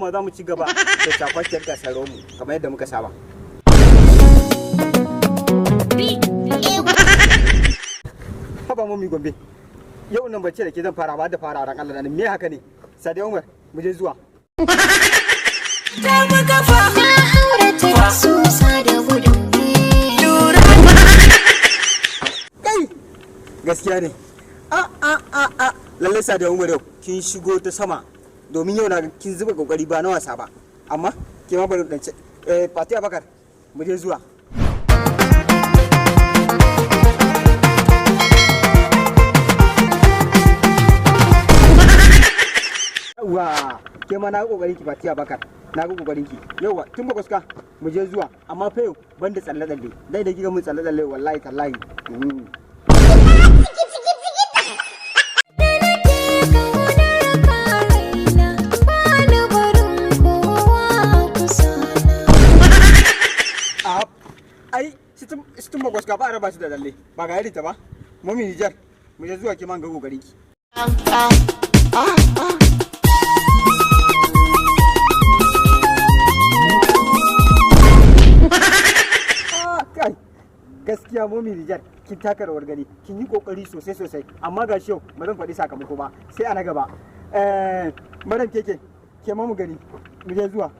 ma za mu ci gaba da cakwakiyar gasar mu kamar yadda muka saba. Haba mami Gombe, yau nan bace da ke zan fara ba da fara ran Allah me haka ne? Sadiya Umar, mu je zuwa. Ta kafa na haurata da susa da gudun Kai! Gaskiya ne. Lallai Sadiya Umar yau kin shigo ta sama domin yau na kin zuba kokari ba na wasa ba. Amma ke ma bari dance. Fatiha Bakar, mu je zuwa. Wa ke ma na kokarin ki Fatiha Bakar. Na ga kokarin ki. Yauwa tun ba kuska mu je zuwa amma fa yau banda tsalle tsalle. Dai da kiga mun tsalle tsalle wallahi tallahi. Ai sitin ba kwaska ba a raba shi da lalle ba ga ta ba mami Nijar mu je zuwa kiman ga kokarin ki. Kai gaskiya mami Nijar kin taka rawar gani kin yi kokari sosai sosai amma ga shi yau ba zan faɗi sakamako ba sai a na gaba. Madam keke ke ma mu gani mu je zuwa.